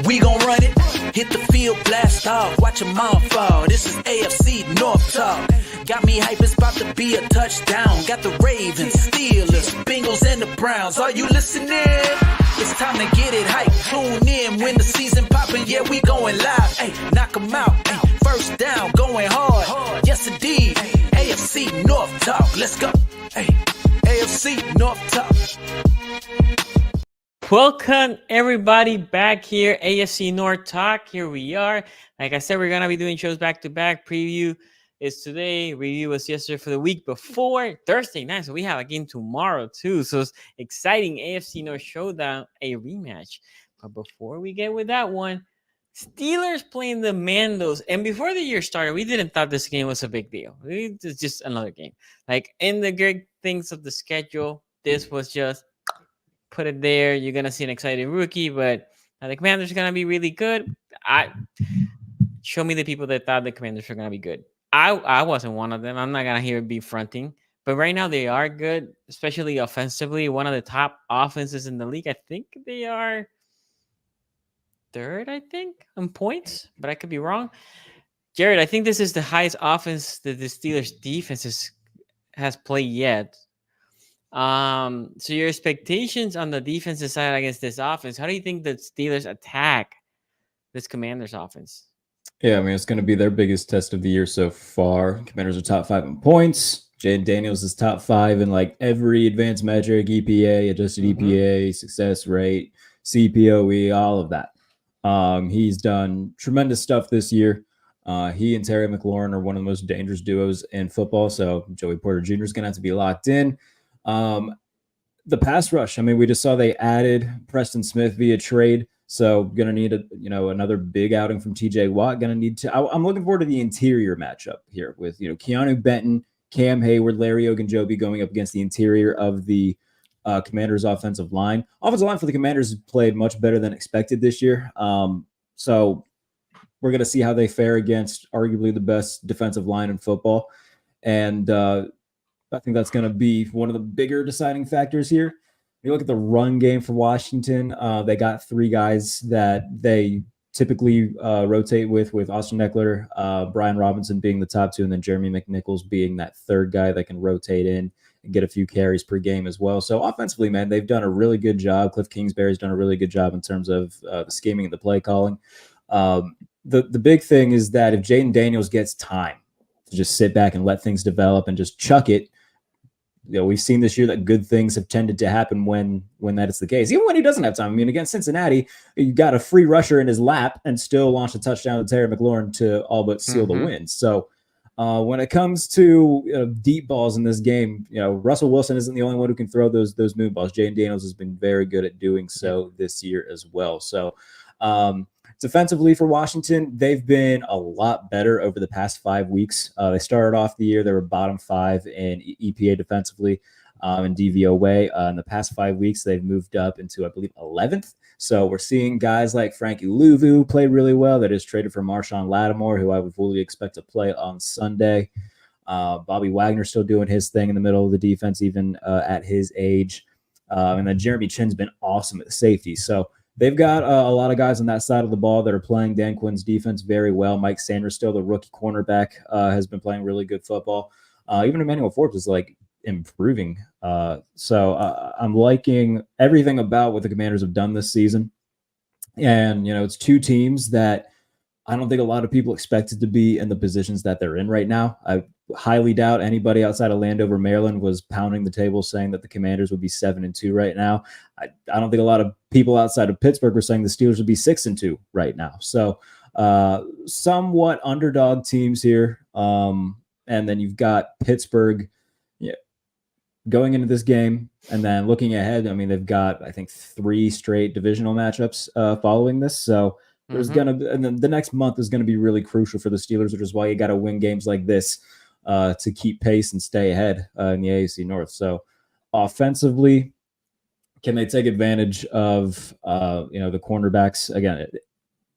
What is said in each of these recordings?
We gon' run it, hit the field, blast off, watch them all fall. This is AFC North talk. Got me hype, it's about to be a touchdown. Got the Ravens, Steelers, Bengals, and the Browns. Are you listening? It's time to get it hype. Tune in when the season poppin'. Yeah, we going live. Ay, knock 'em out. Ay, first down, going hard. Yes, indeed. AFC North talk. Let's go. Ay, AFC North talk. Welcome everybody back here, AFC North Talk. Here we are. Like I said, we're gonna be doing shows back to back. Preview is today. Review was yesterday for the week before Thursday night. So we have a game tomorrow too. So it's exciting. AFC North showdown, a rematch. But before we get with that one, Steelers playing the Mandos. And before the year started, we didn't thought this game was a big deal. It's just another game. Like in the great things of the schedule, this was just put it there. You're gonna see an exciting rookie, but the Commanders are gonna be really good. Show me the people that thought the Commanders were gonna be good. I wasn't one of them. I'm not gonna hear it be fronting, but right now they are good, especially offensively. One of the top offenses in the league. I think they are third, on points, but I could be wrong. Jared, I think this is the highest offense that the Steelers defense has played yet. So your expectations on the defensive side against this offense, how do you think the Steelers attack this Commanders offense? Yeah, I mean, it's going to be their biggest test of the year so far. Commanders are top 5 in points. Jaden Daniels is top 5 in like every advanced metric, EPA, adjusted EPA, success rate, CPOE, all of that. He's done tremendous stuff this year. He and Terry McLaurin are one of the most dangerous duos in football. So Joey Porter Jr. is going to have to be locked in. The pass rush. I mean, we just saw they added Preston Smith via trade. So going to need another big outing from TJ Watt. Going to need to. I'm looking forward to the interior matchup here with Keanu Benton, Cam Hayward, Larry Ogunjobi going up against the interior of the Commanders' offensive line. Offensive line for the Commanders has played much better than expected this year. So we're going to see how they fare against arguably the best defensive line in football, and I think that's going to be one of the bigger deciding factors here. If you look at the run game for Washington, they got 3 guys that they typically rotate with Austin Eckler, Brian Robinson being the top 2, and then Jeremy McNichols being that 3rd guy that can rotate in and get a few carries per game as well. So offensively, man, they've done a really good job. Cliff Kingsbury's done a really good job in terms of the scheming and the play calling. The big thing is that if Jaden Daniels gets time to just sit back and let things develop and just chuck it, we've seen this year that good things have tended to happen when that is the case. Even when he doesn't have time. I mean, against Cincinnati, you got a free rusher in his lap and still launched a touchdown to Terry McLaurin to all but seal the win. So when it comes to deep balls in this game, Russell Wilson isn't the only one who can throw those moon balls. Jaden Daniels has been very good at doing so this year as well. So defensively for Washington, they've been a lot better over the past 5 weeks. They started off the year, they were bottom 5 in EPA defensively in DVOA. In the past 5 weeks, they've moved up into, I believe, 11th. So we're seeing guys like Frankie Louvu play really well. That is traded for Marshawn Lattimore, who I would fully expect to play on Sunday. Bobby Wagner still doing his thing in the middle of the defense, even at his age. And then Jeremy Chinn's been awesome at safety. So they've got a lot of guys on that side of the ball that are playing Dan Quinn's defense very well. Mike Sanders, still the rookie cornerback, has been playing really good football. Even Emmanuel Forbes is like improving. So I'm liking everything about what the Commanders have done this season. And, it's two teams that I don't think a lot of people expected to be in the positions that they're in right now. I highly doubt anybody outside of Landover, Maryland was pounding the table saying that the Commanders would be 7-2 right now. I don't think a lot of people outside of Pittsburgh were saying the Steelers would be 6-2 right now. So somewhat underdog teams here. And then you've got Pittsburgh going into this game, and then looking ahead. I mean, they've got, I think, 3 straight divisional matchups following this. So there's going to, and then the next month is going to be really crucial for the Steelers, which is why you got to win games like this to keep pace and stay ahead in the AFC North. So offensively, can they take advantage of, the cornerbacks? Again,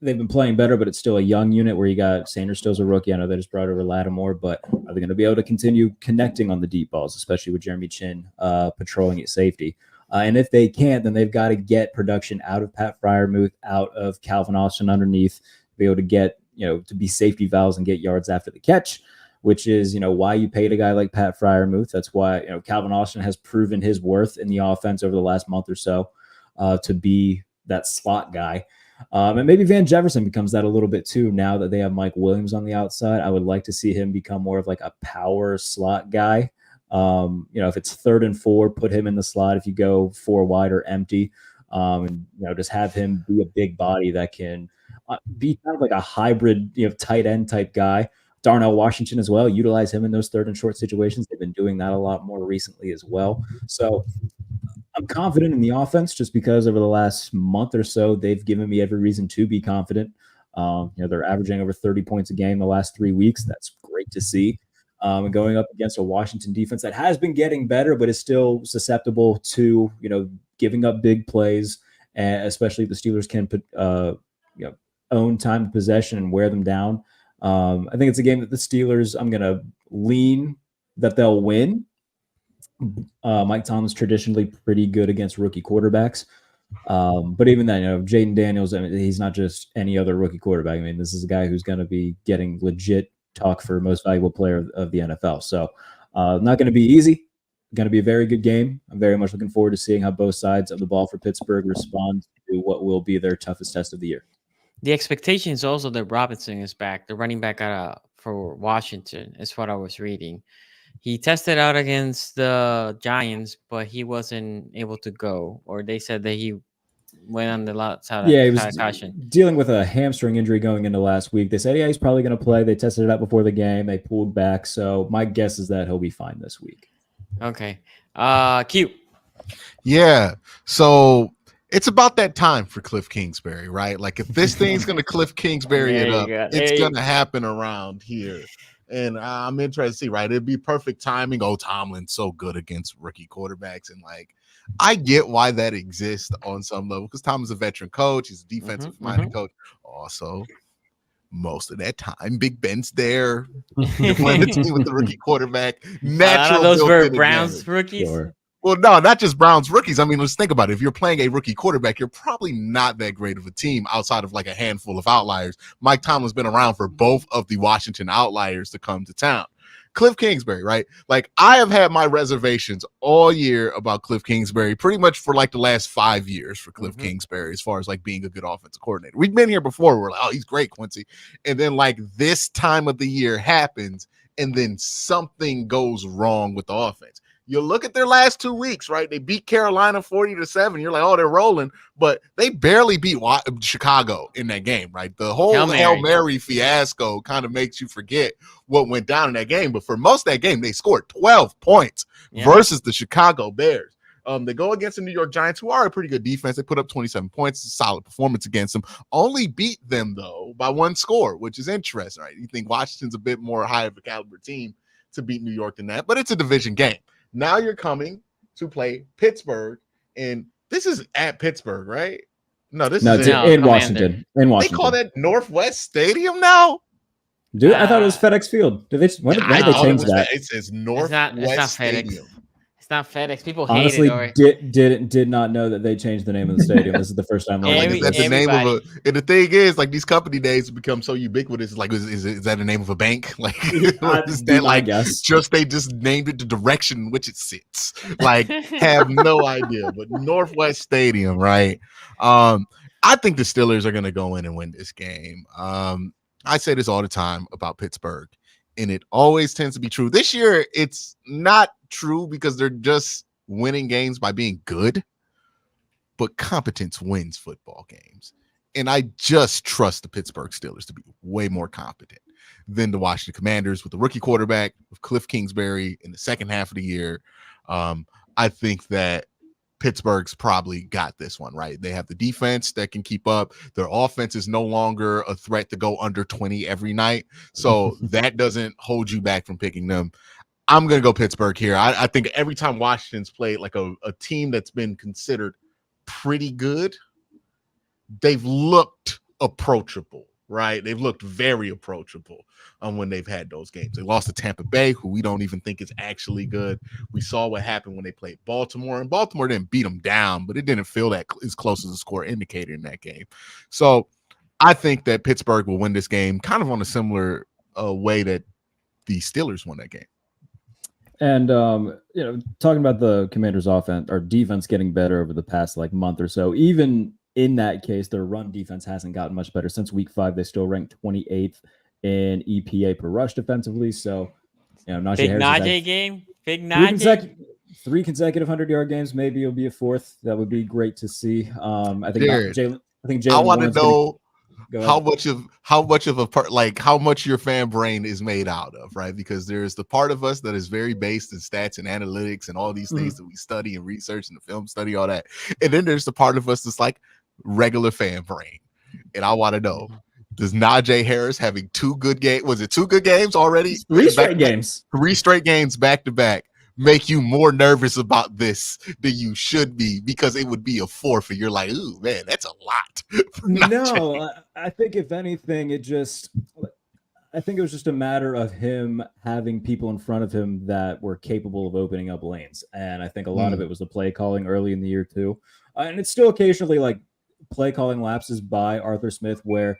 they've been playing better, but it's still a young unit where you got Sanders still's a rookie. I know they just brought over Lattimore, but are they going to be able to continue connecting on the deep balls, especially with Jeremy Chin patrolling at safety? And if they can't, then they've got to get production out of Pat Freiermuth, out of Calvin Austin underneath, be able to get, to be safety valves and get yards after the catch, which is, why you paid a guy like Pat Freiermuth. That's why, Calvin Austin has proven his worth in the offense over the last month or so to be that slot guy. And maybe Van Jefferson becomes that a little bit too now that they have Mike Williams on the outside. I would like to see him become more of like a power slot guy. If it's 3rd and 4, put him in the slot. If you go 4 wide or empty, just have him be a big body that can be kind of like a hybrid, tight end type guy. Darnell Washington as well. Utilize him in those 3rd and short situations. They've been doing that a lot more recently as well. So I'm confident in the offense just because over the last month or so, they've given me every reason to be confident. They're averaging over 30 points a game the last 3 weeks. That's great to see. And going up against a Washington defense that has been getting better, but is still susceptible to, giving up big plays, and especially if the Steelers can put, own time of possession and wear them down. I think it's a game that the Steelers, I'm going to lean that they'll win. Mike Tomlin's traditionally pretty good against rookie quarterbacks. But even then, Jaden Daniels, I mean, he's not just any other rookie quarterback. I mean, this is a guy who's going to be getting legit talk for most valuable player of the NFL. So not going to be easy. Going to be a very good game. I'm very much looking forward to seeing how both sides of the ball for Pittsburgh respond to what will be their toughest test of the year. The expectation is also that Robinson is back, the running back for Washington, is what I was reading. He tested out against the Giants, but he wasn't able to go, or they said that he went on the outside. Yeah, he was dealing with a hamstring injury going into last week. They said, he's probably going to play. They tested it out before the game. They pulled back. So my guess is that he'll be fine this week. Okay. Q. Yeah. So it's about that time for Cliff Kingsbury, right? Like if this thing's going to Cliff Kingsbury it up, it's going to happen around here. And I'm interested to see, right? It'd be perfect timing. Oh, Tomlin's so good against rookie quarterbacks. And I get why that exists on some level because Tomlin's a veteran coach. He's a defensive-minded coach. Also, most of that time, Big Ben's there. You're playing the team with the rookie quarterback. Natural. Those were Browns rookies. Sure. Well, no, not just Browns rookies. I mean, let's think about it. If you're playing a rookie quarterback, you're probably not that great of a team outside of a handful of outliers. Mike Tomlin's been around for both of the Washington outliers to come to town. Cliff Kingsbury, right? I have had my reservations all year about Cliff Kingsbury, pretty much for the last 5 years for Cliff Kingsbury, as far as being a good offensive coordinator. We've been here before. We're oh, he's great, Quincy. And then this time of the year happens, and then something goes wrong with the offense. You look at their last 2 weeks, right? They beat Carolina 40-7. You're like, oh, they're rolling, but they barely beat Chicago in that game, right? The whole Hail Mary fiasco kind of makes you forget what went down in that game. But for most of that game, they scored 12 points versus the Chicago Bears. They go against the New York Giants, who are a pretty good defense. They put up 27 points. It's a solid performance against them. Only beat them, though, by 1 score, which is interesting, right? You think Washington's a bit more high of a caliber team to beat New York than that, but it's a division game. Now you're coming to play Pittsburgh, and this is at Pittsburgh, right? No, this is in Washington. In Washington, they call that Northwest Stadium now. Dude, I thought it was FedEx Field. When did they change that? It says Northwest Stadium. It's not FedEx. People hate honestly it. Did not know that they changed the name of the stadium. This is the first time. That's the name of and the thing is, these company names become so ubiquitous. Is that the name of a bank? Is that just they just named it the direction in which it sits? Have no idea. But Northwest Stadium, right? I think the Steelers are going to go in and win this game. I say this all the time about Pittsburgh, and it always tends to be true. This year, it's not true because they're just winning games by being good, but competence wins football games. And I just trust the Pittsburgh Steelers to be way more competent than the Washington Commanders with the rookie quarterback, with Cliff Kingsbury in the second half of the year. I think that Pittsburgh's probably got this one, right? They have the defense that can keep up. Their offense is no longer a threat to go under 20 every night. So that doesn't hold you back from picking them. I'm going to go Pittsburgh here. I think every time Washington's played like a team that's been considered pretty good, they've looked approachable, right? They've looked very approachable when they've had those games. They lost to Tampa Bay, who we don't even think is actually good. We saw what happened when they played Baltimore, and Baltimore didn't beat them down, but it didn't feel that as close as the score indicated in that game. So I think that Pittsburgh will win this game kind of on a similar way that the Steelers won that game. And talking about the Commanders' offense or defense getting better over the past like month or so, even in that case, their run defense hasn't gotten much better since week 5. They still ranked 28th in EPA per rush defensively. So, Najee Big Harris Najee game. Big Najee. 3 consecutive 100-yard games. Maybe it'll be a 4th. That would be great to see. I think Jalen. I want to know how much of a part, like how much your fan brain is made out of, right? Because there's the part of us that is very based in stats and analytics and all these things that we study and research and the film study, all that. And then there's the part of us that's like regular fan brain. And I want to know, does Najee Harris having 2 good games, was it 2 good games already? 3 straight games. 3 straight games back to back make you more nervous about this than you should be, because it would be a 4th and you're like, ooh, man, that's a lot. No, I think if anything, I think it was just a matter of him having people in front of him that were capable of opening up lanes. And I think a lot of it was the play calling early in the year too. And it's still occasionally like play calling lapses by Arthur Smith where,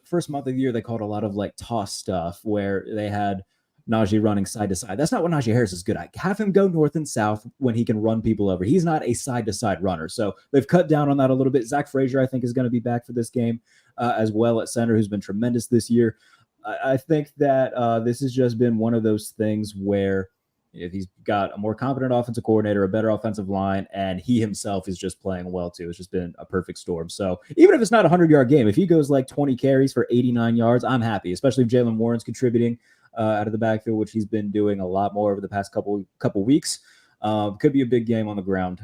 first month of the year, they called a lot of like toss stuff where they had Najee running side to side. That's not what Najee Harris is good at. Have him go north and south when he can run people over. He's not a side to side runner. So they've cut down on that a little bit. Zach Frazier, I think, is going to be back for this game as well at center, who's been tremendous this year. I think that this has just been one of those things where if he's got a more competent offensive coordinator, a better offensive line, and he himself is just playing well too. It's just been a perfect storm. So even if it's not a 100-yard game, if he goes like 20 carries for 89 yards, I'm happy, especially if Jaylen Warren's contributing out of the backfield, which he's been doing a lot more over the past couple weeks. Could be a big game on the ground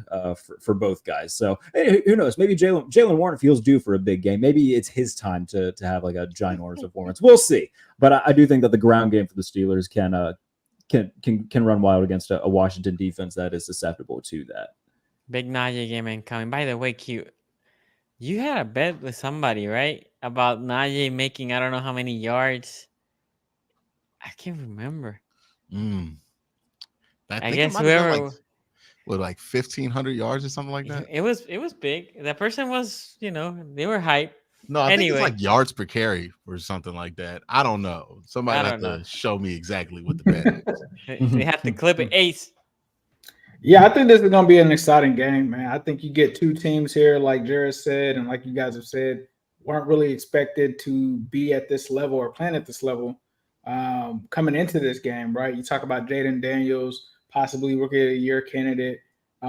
for both guys. So hey, who knows? Maybe Jaylen Warren feels due for a big game. Maybe it's his time to have like a ginormous performance. We'll see. But I do think that the ground game for the Steelers can run wild against a Washington defense that is susceptible to that. Big Najee game incoming. By the way, Q, you had a bet with somebody, right? About Najee making I don't know how many yards. I can't remember. I guess whoever with like 1,500 yards or something like that. It was big. That person was, they were hyped. No, I think it's like yards per carry or something like that. I don't know. Somebody have to show me exactly what the bet is. They have to clip it. Ace. Yeah, I think this is going to be an exciting game, man. I think you get 2 teams here, like Jared said, and like you guys have said, weren't really expected to be at this level or playing at this level coming into this game, right? You talk about Jaden Daniels, possibly Rookie of the Year candidate,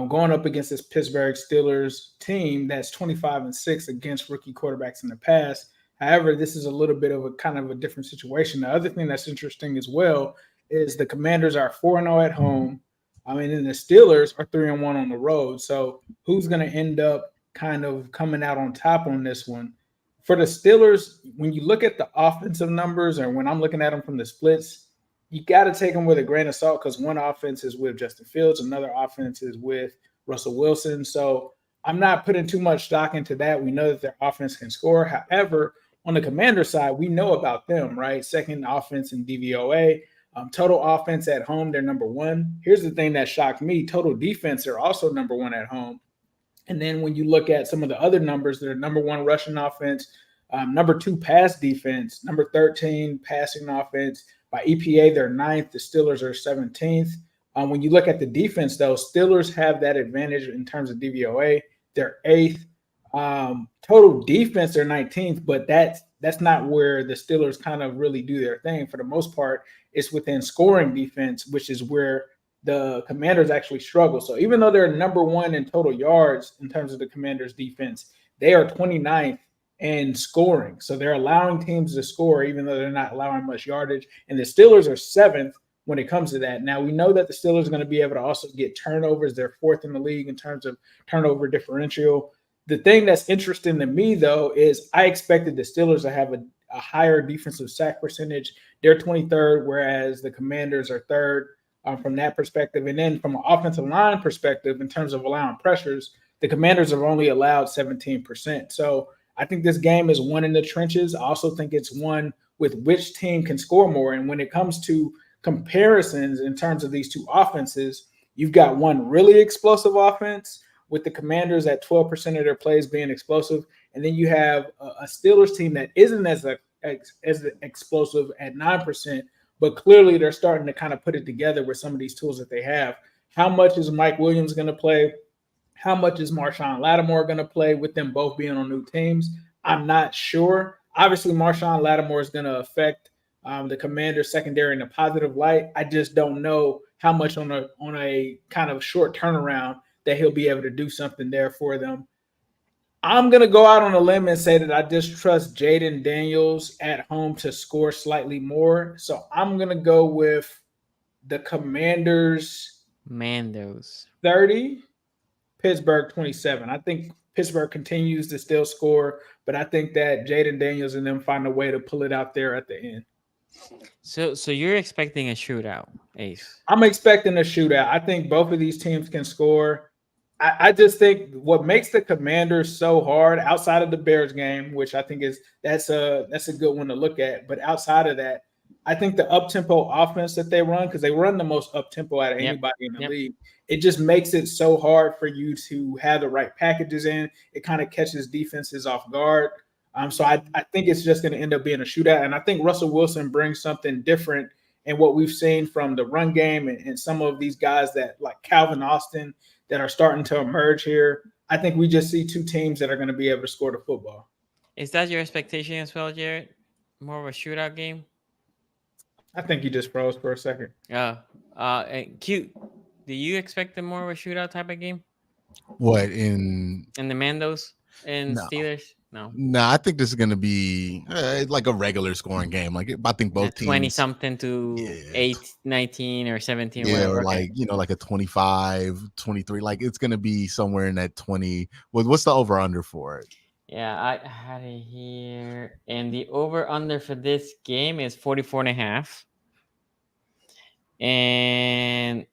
going up against this Pittsburgh Steelers team that's 25-6 against rookie quarterbacks in the past. However, this is a little bit of a kind of a different situation. The other thing that's interesting as well is the Commanders are 4-0 at home. And the Steelers are 3-1 on the road. So who's going to end up kind of coming out on top on this one? For the Steelers, when you look at the offensive numbers or when I'm looking at them from the splits, you got to take them with a grain of salt because one offense is with Justin Fields, another offense is with Russell Wilson. So I'm not putting too much stock into that. We know that their offense can score. However, on the Commander side, we know about them, right? Second offense in DVOA. Total offense at home, they're number 1. Here's the thing that shocked me. Total defense, they're also number 1 at home. And then when you look at some of the other numbers, they're number 1 rushing offense, number 2 pass defense, number 13 passing offense. By EPA, they're 9th. The Steelers are 17th. When you look at the defense, though, Steelers have that advantage in terms of DVOA. They're 8th. Total defense, they're 19th, but that's not where the Steelers kind of really do their thing. For the most part, it's within scoring defense, which is where the Commanders actually struggle. So even though they're number one in total yards in terms of the Commanders defense, they are 29th in scoring. So they're allowing teams to score, even though they're not allowing much yardage. And the Steelers are seventh when it comes to that. Now, we know that the Steelers are going to be able to also get turnovers. They're fourth in the league in terms of turnover differential. The thing that's interesting to me, though, is I expected the Steelers to have a higher defensive sack percentage. They're 23rd, whereas the Commanders are third from that perspective. And then from an offensive line perspective, in terms of allowing pressures, the Commanders have only allowed 17%. So I think this game is one in the trenches. I also think it's one with which team can score more. And when it comes to comparisons in terms of these two offenses, you've got one really explosive offense with the Commanders at 12% of their plays being explosive. And then you have a Steelers team that isn't as explosive at 9%, but clearly they're starting to kind of put it together with some of these tools that they have. How much is Mike Williams going to play? How much is Marshawn Lattimore going to play with them both being on new teams? I'm not sure. Obviously, Marshawn Lattimore is going to affect the Commanders secondary in a positive light. I just don't know how much on a kind of short turnaround that he'll be able to do something there for them. I'm going to go out on a limb and say that I just trust Jaden Daniels at home to score slightly more. So I'm going to go with the Commanders 30, Pittsburgh 27. I think Pittsburgh continues to still score, but I think that Jaden Daniels and them find a way to pull it out there at the end. So you're expecting a shootout, Ace? I'm expecting a shootout. I think both of these teams can score. I just think what makes the Commanders so hard outside of the Bears game, which I think that's a good one to look at. But outside of that, I think the up-tempo offense that they run, because they run the most up-tempo out of anybody in the league, it just makes it so hard for you to have the right packages in. It kind of catches defenses off guard. So I think it's just going to end up being a shootout. And I think Russell Wilson brings something different in what we've seen from the run game and some of these guys that like Calvin Austin that are starting to emerge here. I think we just see two teams that are going to be able to score the football. Is that your expectation as well, Jared? More of a shootout game? I think you just froze for a second. And cute. Do you expect more of a shootout type of game? What in the Mandos and Steelers? No, I think this is going to be like a regular scoring game. Like I think both teams 20 something to 8, 19 or 17. Yeah, whatever. or like like a 25, 23. Like it's going to be somewhere in that 20. What's the over under for it? Yeah, I had it here, and the over under for this game is 44.5. And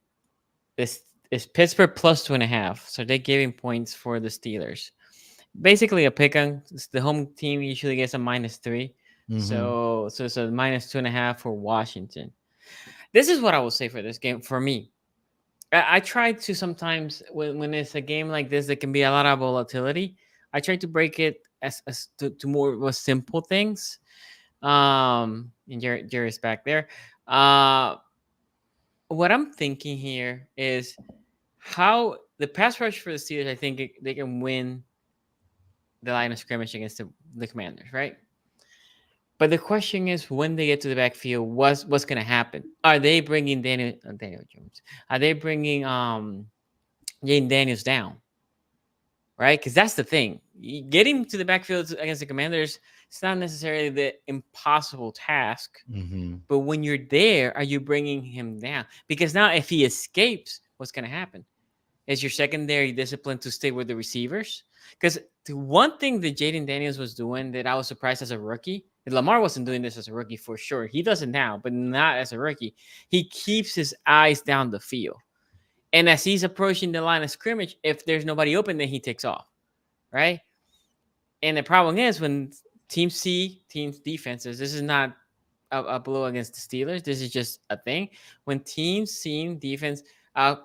this is Pittsburgh plus 2.5. So they're giving points for the Steelers. Basically a pick on. The home team usually gets a -3. Mm-hmm. So it's a -2.5 for Washington. This is what I will say for this game for me. I try to sometimes when it's a game like this, there can be a lot of volatility. I try to break it as to more of simple things. And Jerry's back there. What I'm thinking here is how the pass rush for the Steelers, I think they can win the line of scrimmage against the Commanders, right? But the question is, when they get to the backfield, what's going to happen? Are they bringing Daniel Jones? Are they bringing Jaden Daniels down? Right? Because that's the thing. Getting to the backfield against the Commanders, it's not necessarily the impossible task. Mm-hmm. But when you're there, are you bringing him down? Because now if he escapes, what's going to happen? Is your secondary discipline to stay with the receivers? Because the one thing that Jaden Daniels was doing that I was surprised as a rookie, Lamar wasn't doing this as a rookie for sure. He does it now, but not as a rookie. He keeps his eyes down the field. And as he's approaching the line of scrimmage, if there's nobody open, then he takes off, right? And the problem is when teams defenses, this is not a blow against the Steelers. This is just a thing. When teams see defense,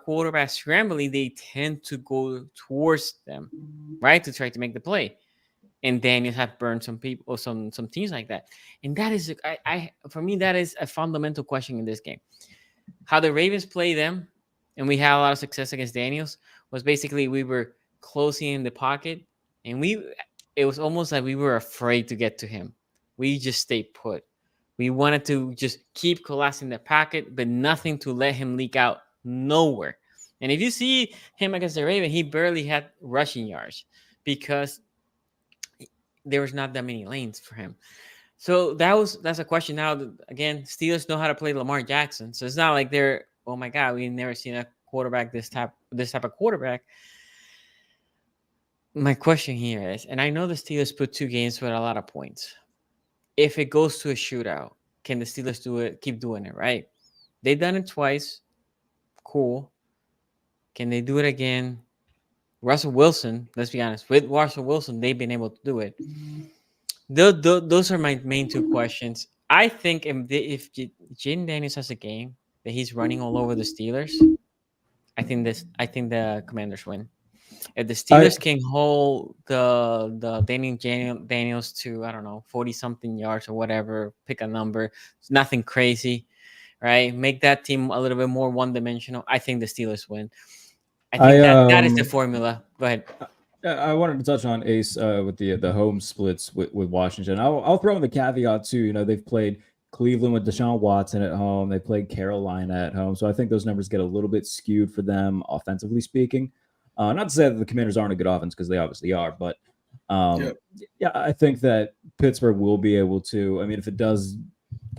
quarterback scrambling, they tend to go towards them, right, to try to make the play. And Daniels have burned some people or some teams like that. And that is, for me, that is a fundamental question in this game. How the Ravens play them, and we had a lot of success against Daniels, was basically we were closing in the pocket and it was almost like we were afraid to get to him. We just stayed put. We wanted to just keep collapsing the packet, but nothing to let him leak out nowhere. And if you see him against the Raven, he barely had rushing yards because there was not that many lanes for him. So that's a question now. Again, Steelers know how to play Lamar Jackson, so it's not like they're, oh my God, we've never seen a quarterback this type of quarterback. My question here is, and I know the Steelers put 2 games with a lot of points. If it goes to a shootout, can the Steelers do it? Keep doing it, right? They've done it twice. Cool. Can they do it again? Russell Wilson, let's be honest, with Russell Wilson, they've been able to do it. Those are my main 2 questions. I think if Jaden Daniels has a game that he's running all over the Steelers, I think the Commanders win. If the Steelers can hold the Daniels to, I don't know, 40-something yards or whatever, pick a number, it's nothing crazy, right? Make that team a little bit more one-dimensional. I think the Steelers win. I think that is the formula. Go ahead. I wanted to touch on Ace with the home splits with Washington. I'll throw in the caveat too. You know, they've played Cleveland with Deshaun Watson at home. They played Carolina at home. So I think those numbers get a little bit skewed for them, offensively speaking. Not to say that the Commanders aren't a good offense, because they obviously are. But yeah, I think that Pittsburgh will be able to. I mean, if it does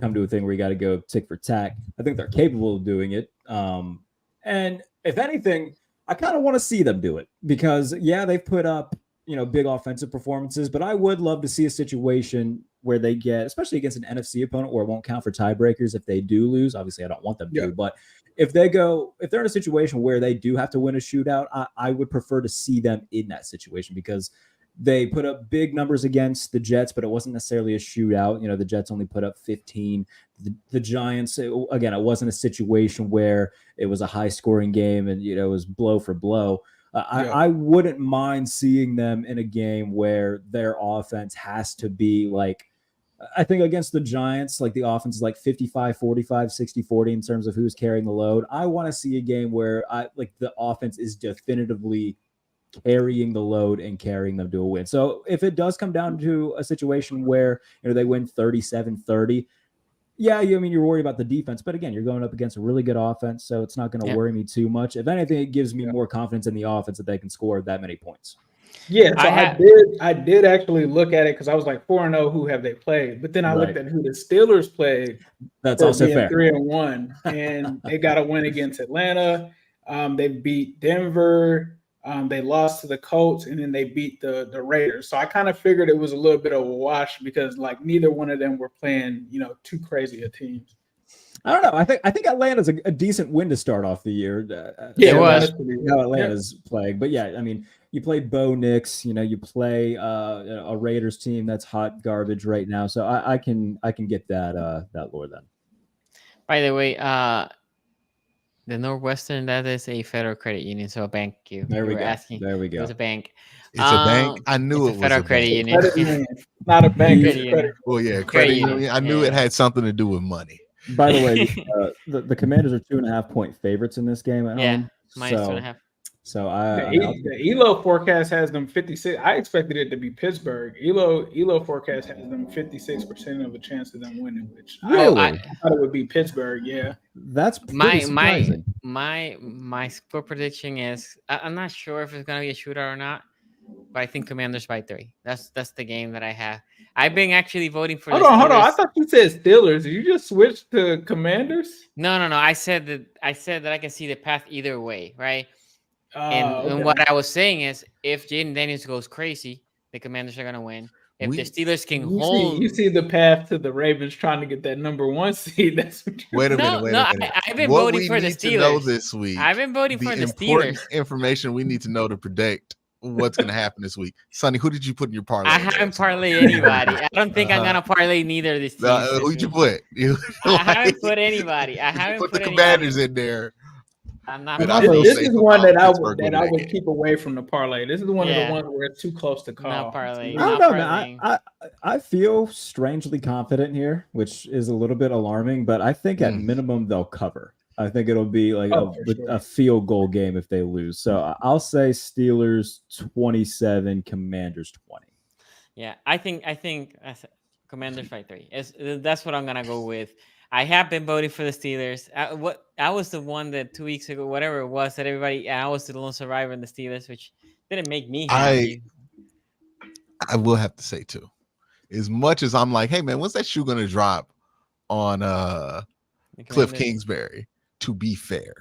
come to a thing where you got to go tick for tack, I think they're capable of doing it. And if anything, I kind of want to see them do it, because they've put up, big offensive performances, but I would love to see a situation where they get, especially against an NFC opponent, where it won't count for tiebreakers if they do lose. Obviously, I don't want them to, but if they're in a situation where they do have to win a shootout, I would prefer to see them in that situation, because they put up big numbers against the Jets, but it wasn't necessarily a shootout. The Jets only put up 15. The Giants, again, it wasn't a situation where it was a high-scoring game and, it was blow for blow. I wouldn't mind seeing them in a game where their offense has to be like, I think against the Giants, like the offense is like 55-45, 60-40 in terms of who's carrying the load. I want to see a game where the offense is definitively carrying the load and carrying them to a win. So if it does come down to a situation where they win 37-30, you're worried about the defense, but again, you're going up against a really good offense, so it's not going to worry me too much. If anything, it gives me more confidence in the offense that they can score that many points. Yeah, so I did actually look at it, because I was like 4-0, who have they played? But then I looked at who the Steelers played. That's also fair. 3-1, and they got a win against Atlanta. They beat Denver. They lost to the Colts, and then they beat the Raiders. So I kind of figured it was a little bit of a wash, because neither one of them were playing, too crazy a teams. I don't know. I think Atlanta's a decent win to start off the year. It was how Atlanta's playing, but you play Bo Nix. You play a Raiders team that's hot garbage right now. So I can get that lore then. By the way, the Northwestern, that is a federal credit union, so a bank. There we go. It was a bank. It's a bank. I knew it was federal a credit union. Not a bank. Well, credit union. I knew it had something to do with money. By the way, the Commanders are 2.5-point favorites in this game at home. Minus 2.5. So the ELO forecast has them 56. I expected it to be Pittsburgh. ELO forecast has them 56% of a chance of them winning, which I thought it would be Pittsburgh. Yeah, that's surprising. My score prediction is, I'm not sure if it's gonna be a shootout or not, but I think Commanders by 3. That's the game that I have. I've been actually voting for. Hold on. I thought you said Steelers. Did you just switch to Commanders? No. I said that I can see the path either way, right? And what I was saying is, if Jaden Daniels goes crazy, the Commanders are going to win. If the Steelers can hold... You see the path to the Ravens trying to get that number 1 seed. That's what Wait a minute. I've been voting for the Steelers. To know this week, I've been voting for the important Steelers. Information we need to know to predict what's going to happen this week. Sonny, who did you put in your parlay? I haven't parlayed anybody. I don't think I'm going to parlay neither of these teams. Who'd you put? I haven't put anybody. I haven't put the Commanders in there. I'm not. This is one that I would keep away from the parlay. This is one of the ones where it's too close to call. Not parlay. I don't know, man. I feel strangely confident here, which is a little bit alarming, but I think at minimum they'll cover. I think it'll be like for sure. a field goal game if they lose. So I'll say Steelers 27, Commanders 20. Yeah, I think Commanders by 3. That's what I'm gonna go with. I have been voting for the Steelers. I was the one that 2 weeks ago, whatever it was, that everybody. I was the lone survivor in the Steelers, which didn't make me happy. I will have to say too, as much as I'm like, hey man, when's that shoe gonna drop on Cliff Kingsbury? To be fair,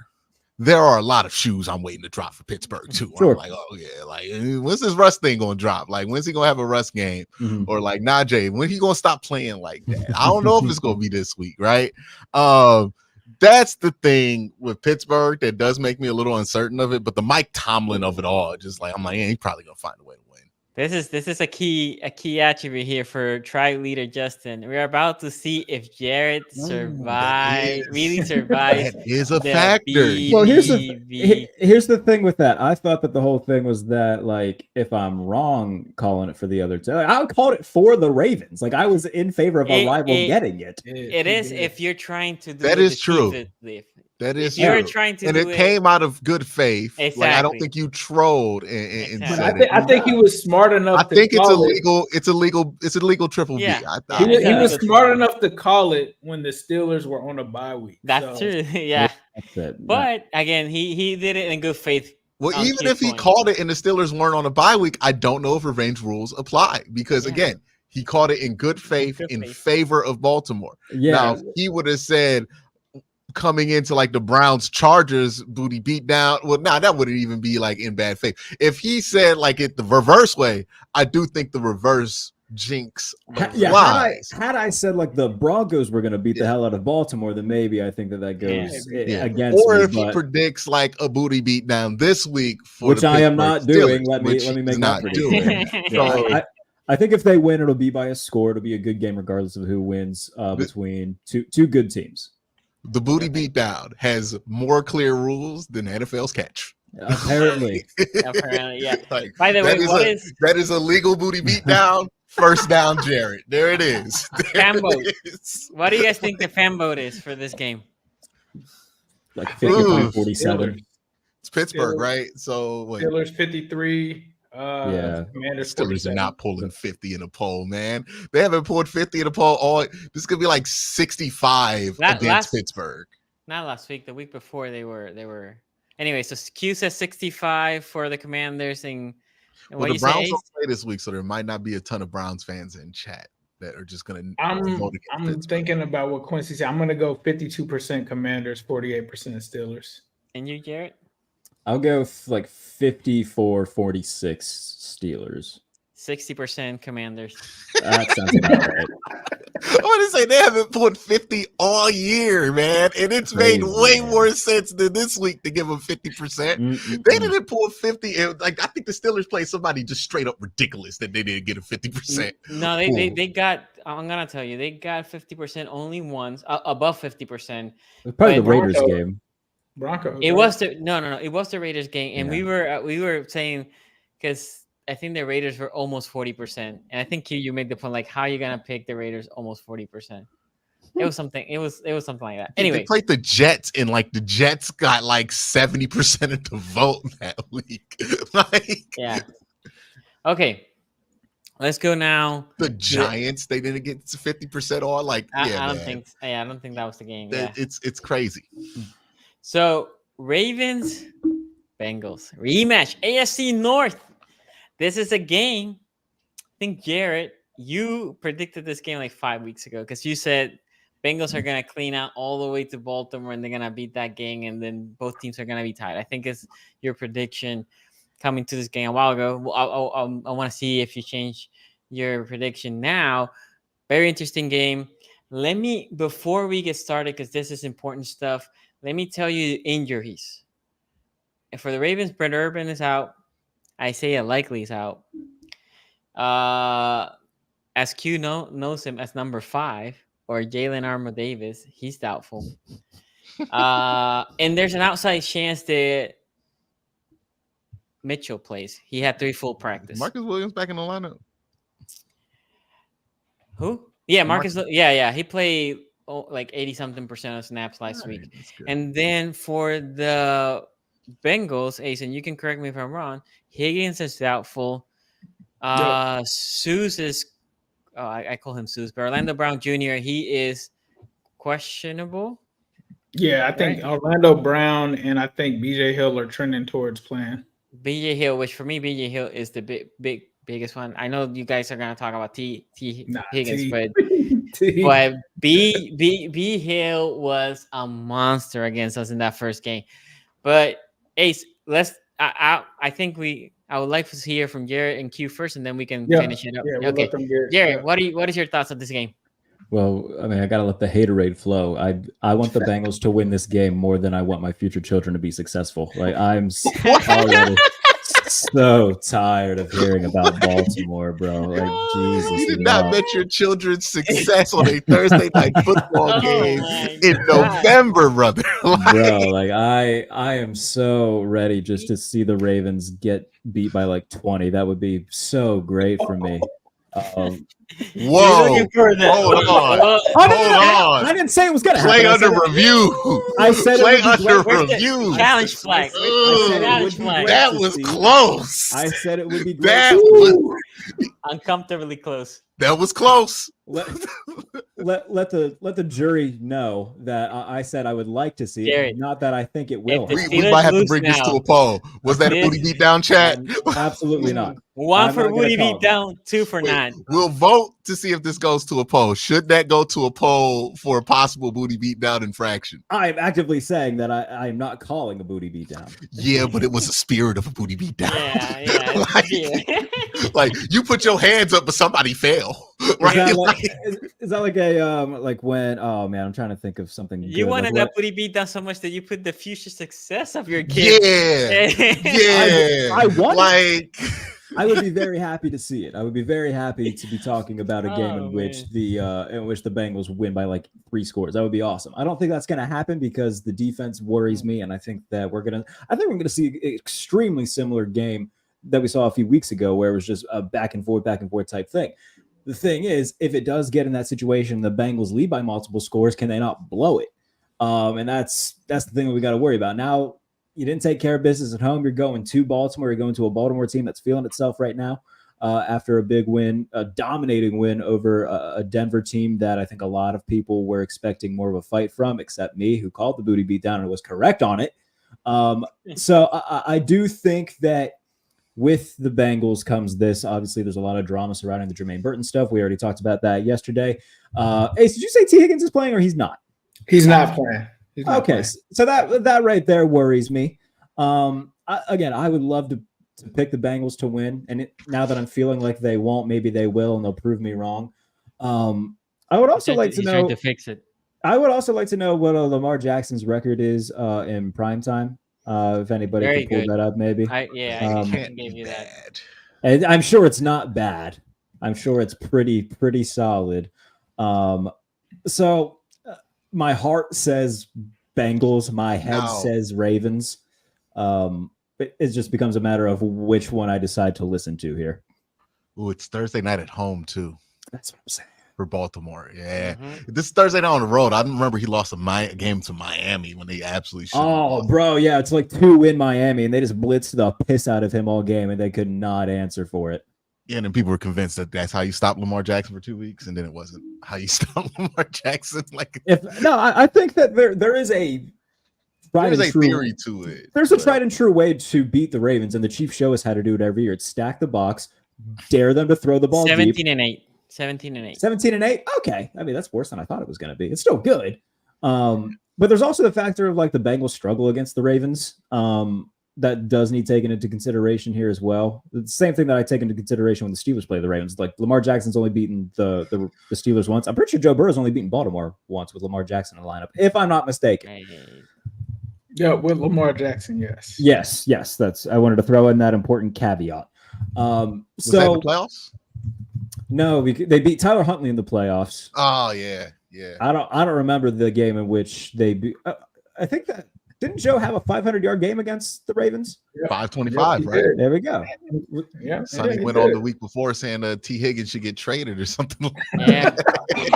there are a lot of shoes I'm waiting to drop for Pittsburgh too. Sure. I'm like, oh yeah, like when's this Russ thing gonna drop? Like when's he gonna have a Russ game? Or like Najee, when he gonna stop playing like that? I don't know if it's gonna be this week, right? That's the thing with Pittsburgh that does make me a little uncertain of it. But the Mike Tomlin of it all, just like I'm like, yeah, he's probably gonna find a way to win. This is a key attribute here for tribe leader Justin. We're about to see if Jared really survives. That is a factor. Well, here's the thing with that. I thought that the whole thing was that, like, if I'm wrong calling it for the other team, I called it for the Ravens. Like, I was in favor of a rival getting it. It is if you're trying to do that is true. That is you're trying to, and do it came out of good faith. Exactly. Like I don't think you trolled and Exactly. I think he was smart enough. I think it's illegal. It's illegal triple B. Yeah. He was smart enough to call it when the Steelers were on a bye week. That's true. Yeah. That's it. But again, he did it in good faith. Well, even if he called it and the Steelers weren't on a bye week, I don't know if revenge rules apply because again, he called it in good faith in favor of Baltimore. Yeah. Now he would have said, coming into like the Browns Chargers booty beat down. Well, now that wouldn't even be like in bad faith. If he said like it the reverse way, I do think the reverse jinx. Had I said like the Broncos were going to beat the hell out of Baltimore, then maybe I think that goes against. Or if he predicts like a booty beat down this week, which I am not doing. Let me make that prediction. So I think if they win, it'll be by a score. It'll be a good game regardless of who wins between two good teams. The booty beatdown has more clear rules than NFL's catch. Apparently. Apparently, yeah. Like, by the way, that is a legal booty beatdown. First down, Jared. There it is. Fan vote. What do you guys think the fan vote is for this game? Like 50-47. It's Pittsburgh, right? So wait. Steelers 53. Commanders Steelers are not pulling 50 in a poll, man. They haven't pulled 50 in a poll. This could be like 65 against Pittsburgh. Not last week. The week before they were. Anyway, so Q says 65 for the Commanders, and well, the Browns don't play this week, so there might not be a ton of Browns fans in chat that are just gonna. I'm thinking about what Quincy said. I'm gonna go 52% Commanders, 48% Steelers. And you, Jared? I'll go like 54-46 Steelers. 60% Commanders. That sounds about right. I want to say they haven't put 50 all year, man, and it's made way more sense than this week to give them 50%. They didn't pull 50. Like I think the Steelers played somebody just straight up ridiculous that they didn't get a 50%. No, they got. I'm gonna tell you, they got 50% only once, above 50%. It's probably the Raiders game. Broncos. It was the no. It was the Raiders game, and we were saying because I think the Raiders were almost 40%, and I think you made the point like how are you gonna pick the Raiders almost 40%? It was something. It was something like that. Anyway, they played the Jets, and like the Jets got like 70% of the vote that week. Yeah. Okay. Let's go now. The Giants, they didn't get 50% on. Like, I don't think that was the game. It's crazy. So Ravens, Bengals rematch, AFC North. This is a game. I think Jared, you predicted this game like 5 weeks ago because you said Bengals are gonna clean out all the way to Baltimore and they're gonna beat that game, and then both teams are gonna be tied. I think it's your prediction coming to this game a while ago. I want to see if you change your prediction now. Very interesting game. Before we get started, because this is important stuff, let me tell you injuries. And for the Ravens, Brett Urban is out. Isaiah Likely is out. As Q knows him as number 5, or Jalen Armour-Davis, he's doubtful. And there's an outside chance that Mitchell plays. He had 3 full practice. Marcus Williams back in the lineup. Who? Yeah, Marcus. Yeah. He played like 80-something% of snaps last week. That's good. And then for the Bengals, Ace, and you can correct me if I'm wrong, Higgins is doubtful. Seuss is, I call him Seuss, but Orlando Brown Jr., he is questionable. Yeah, I think Orlando Brown and I think BJ Hill are trending towards playing. BJ Hill, which for me, BJ Hill is the biggest one. I know you guys are gonna talk about T Higgins, but B Hill was a monster against us in that first game. But Ace, I think I would like to hear from Jared and Q first, and then we can finish it up. Yeah, okay, Jared, what is your thoughts on this game? Well, I mean, I gotta let the haterade flow. I want the Bengals to win this game more than I want my future children to be successful. Like I'm already so tired of hearing about Baltimore, bro. Like Jesus, You did not bet your children's success on a Thursday night football game in November, brother. Bro, like I am so ready just to see the Ravens get beat by like 20. That would be so great for me. Whoa! Hold on! I didn't say it was gonna play happen. under review. I said play it under review. Challenge flag. That was close. I said it would be great. That was uncomfortably close. That was close. Let the jury know that I said I would like to see Jared, it, not that I think it will. We might have to bring this to a poll. Was that a booty beat down, chat? Absolutely not. 1 for booty beat down, 2 for not. We'll vote to see if this goes to a poll. Should that go to a poll for a possible booty beat down infraction? I'm actively saying that I'm not calling a booty beat down. Yeah, but it was a spirit of a booty beat down. Yeah. like you put your hands up, but somebody fell. Right? Is that like a like when? Oh man, I'm trying to think of something. You good. wanted like, that booty beat down so much that you put the future success of your kid. Yeah. I want like. I would be very happy to see it. I would be very happy to be talking about a game in which the Bengals win by like 3 scores. That would be awesome. I don't think that's going to happen because the defense worries me, and I think we're going to see an extremely similar game that we saw a few weeks ago, where it was just a back and forth type thing. The thing is, if it does get in that situation, the Bengals lead by multiple scores, can they not blow it? And that's the thing that we got to worry about now. You didn't take care of business at home. You're going to Baltimore. You're going to a Baltimore team that's feeling itself right now after a big win, a dominating win over a Denver team that I think a lot of people were expecting more of a fight from, except me, who called the booty beat down and was correct on it. So I do think that with the Bengals comes this. Obviously, there's a lot of drama surrounding the Jermaine Burton stuff. We already talked about that yesterday. Ace, did you say T. Higgins is playing or he's not? He's not playing. Okay, so that right there worries me. I would love to pick the Bengals to win, and now that I'm feeling like they won't, maybe they will, and they'll prove me wrong. I would also like to know. Trying to fix it. I would also like to know what Lamar Jackson's record is in prime time. If anybody Very can pull that up, maybe. I can give you that. And I'm sure it's not bad. I'm sure it's pretty solid. So. My heart says Bengals. My head says Ravens. It just becomes a matter of which one I decide to listen to here. Ooh, it's Thursday night at home, too. That's what I'm saying. For Baltimore, yeah. This Thursday night on the road. I remember he lost a game to Miami when they absolutely should. Oh, bro, yeah. It's like 2 in Miami, and they just blitzed the piss out of him all game, and they could not answer for it. Yeah, and then people were convinced that that's how you stop Lamar Jackson for 2 weeks, and then it wasn't how you stop Lamar Jackson. I think that there is a theory to it. There's a tried and true way to beat the Ravens, and the Chiefs show us how to do it every year. It's stack the box, dare them to throw the ball 17-8. 17-8. Okay, I mean that's worse than I thought it was going to be. It's still good, but there's also the factor of like the Bengals struggle against the Ravens. That does need taken into consideration here as well. The same thing that I take into consideration when the Steelers play the Ravens. Like Lamar Jackson's only beaten the Steelers once. I'm pretty sure Joe Burrow's only beaten Baltimore once with Lamar Jackson in the lineup, if I'm not mistaken. Yeah, with Lamar Jackson, yes. Yes. I wanted to throw in that important caveat. Was that in the playoffs? No, they beat Tyler Huntley in the playoffs. Oh yeah. I don't remember the game in which they beat. I think that didn't Joe have a 500-yard game against the Ravens? 525, Yes, right? did. There we go. Yeah, Sonny went on the week before saying T. Higgins should get traded or something. Yeah,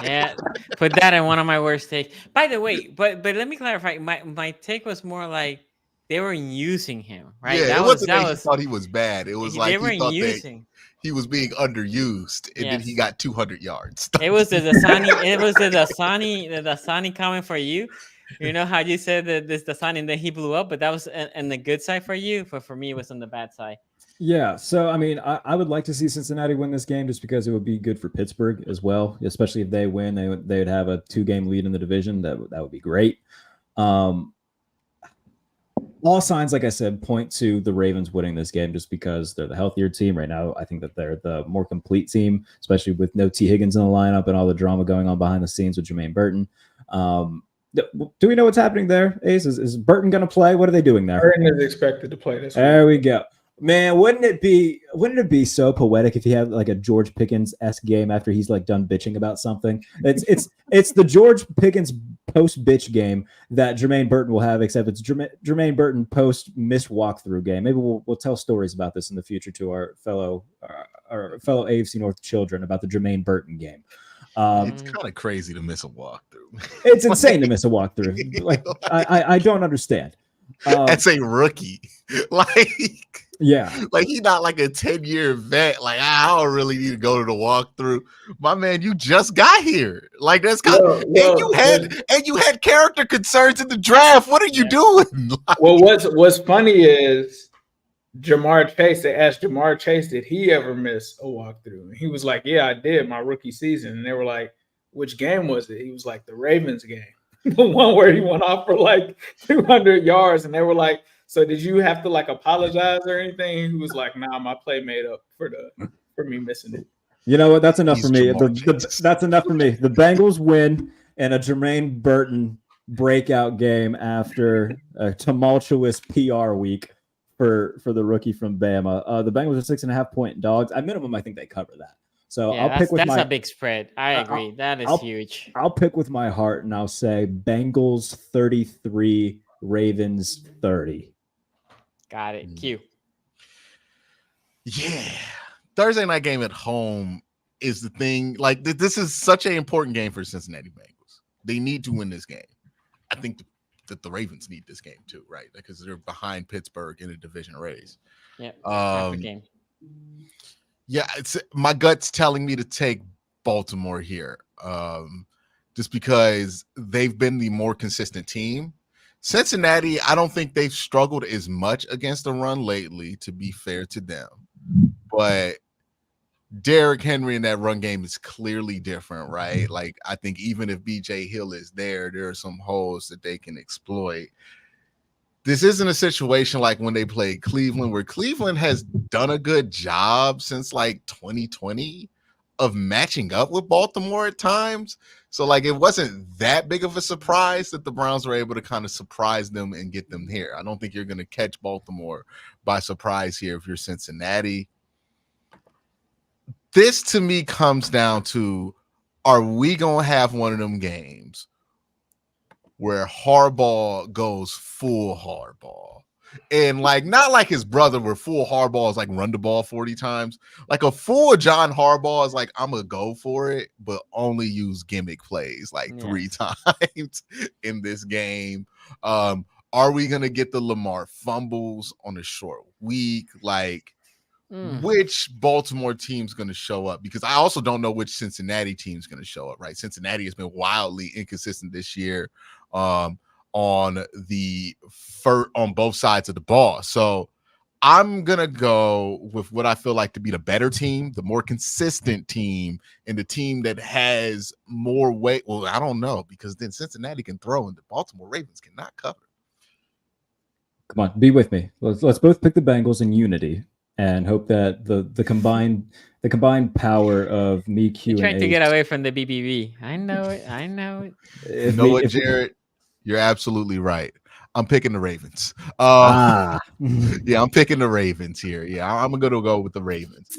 yeah. Put that in one of my worst takes. By the way, but let me clarify. My take was more like they were using him, right? Yeah, That it was wasn't that he thought he was bad. It was they like he weren't thought that using. he was being underused, and then he Yes. got 200 yards. It was the Dasani. It was the Dasani comment for you. You know how you said that this Dasani and then he blew up, but that was on the good side for you. But for me, it was on the bad side. Yeah, so I mean, I would like to see Cincinnati win this game just because it would be good for Pittsburgh as well, especially if they win. They would have a 2-game lead in the division. That would be great. All signs, like I said, point to the Ravens winning this game just because they're the healthier team right now. I think that they're the more complete team, especially with no T. Higgins in the lineup and all the drama going on behind the scenes with Jermaine Burton. Do we know what's happening there, Ace? Is Burton going to play? What are they doing there? Burton is expected to play this week. There we go. Man, wouldn't it be so poetic if he had like a George Pickens-esque game after he's like done bitching about something? It's the George Pickens post bitch game that Jermaine Burton will have, except it's Jermaine Burton post missed walkthrough game. Maybe we'll tell stories about this in the future to our fellow AFC North children about the Jermaine Burton game. It's kind of crazy to miss a walkthrough. It's insane to miss a walkthrough. Like I don't understand. That's a rookie. Yeah. Like he's not like a 10-year vet. Like, I don't really need to go to the walkthrough. My man, you just got here. Like that's kind and you had character concerns in the draft. What are you doing? Well, what's funny is Jamar Chase, they asked Jamar Chase, did he ever miss a walkthrough? And he was like, yeah, I did my rookie season. And they were like, which game was it? He was like, the Ravens game. The one where he went off for like 200 yards. And they were like, so did you have to like apologize or anything? He was like, nah, my play made up for me missing it. You know what? That's enough for me. That's enough for me. The Bengals win and a Jermaine Burton breakout game after a tumultuous PR week for the rookie from Bama. The Bengals are 6.5-point dogs. At minimum, I think they cover that. So Yeah, I'll pick with that's a big spread. I agree. That is huge. I'll pick with my heart and I'll say Bengals 33, Ravens 30. Got it. Q. Yeah. Thursday night game at home is the thing. Like, this is such an important game for Cincinnati Bengals. They need to win this game. I think that the Ravens need this game too, right? Because they're behind Pittsburgh in a division race. Yeah. Game. Yeah, it's my gut's telling me to take Baltimore here. Just because they've been the more consistent team. Cincinnati, I don't think they've struggled as much against the run lately, to be fair to them. But Derrick Henry in that run game is clearly different, right? Like, I think even if BJ Hill is there are some holes that they can exploit. This isn't a situation like when they played Cleveland, where Cleveland has done a good job since like 2020 of matching up with Baltimore at times. So like it wasn't that big of a surprise that the Browns were able to kind of surprise them and get them here. I don't think you're going to catch Baltimore by surprise here if you're Cincinnati. This to me comes down to, are we going to have one of them games where Harbaugh goes full Harbaugh? And like, not like his brother where full Harbaugh is like run the ball 40 times. Like a full John Harbaugh is like, I'm going to go for it, but only use gimmick plays like 3 times in this game. Are we going to get the Lamar fumbles on a short week? Like, which Baltimore team's going to show up? Because I also don't know which Cincinnati team's going to show up, right? Cincinnati has been wildly inconsistent this year. On both sides of the ball. So I'm going to go with what I feel like to be the better team, the more consistent team, and the team that has more weight. Well, I don't know, because then Cincinnati can throw and the Baltimore Ravens cannot cover. Come on, be with me. Let's both pick the Bengals in unity and hope that the combined power of me, Q, and trying to Ace, get away from the BBB. I know it. You know what, Jared? You're absolutely right. I'm picking the Ravens. Yeah, I'm picking the Ravens here. Yeah, I'm going to go with the Ravens.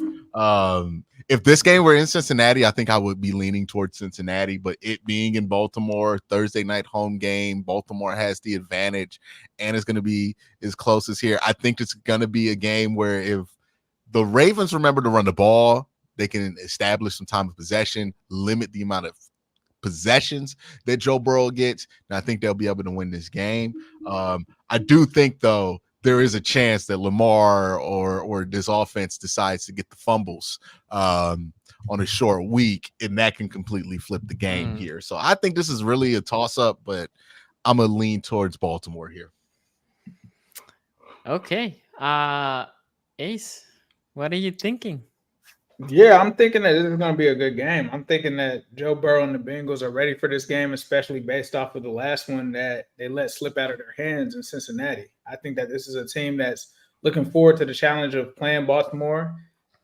If this game were in Cincinnati, I think I would be leaning towards Cincinnati, but it being in Baltimore, Thursday night home game, Baltimore has the advantage and it's going to be as close as here. I think it's going to be a game where if the Ravens remember to run the ball, they can establish some time of possession, limit the amount of possessions that Joe Burrow gets, and I think they'll be able to win this game. I do think, though, there is a chance that Lamar or this offense decides to get the fumbles on a short week, and that can completely flip the game here. So I think this is really a toss-up, but I'm going to lean towards Baltimore here. Okay. Ace, what are you thinking? Yeah, I'm thinking that this is going to be a good game. I'm thinking that Joe Burrow and the Bengals are ready for this game, especially based off of the last one that they let slip out of their hands in Cincinnati. I think that this is a team that's looking forward to the challenge of playing Baltimore.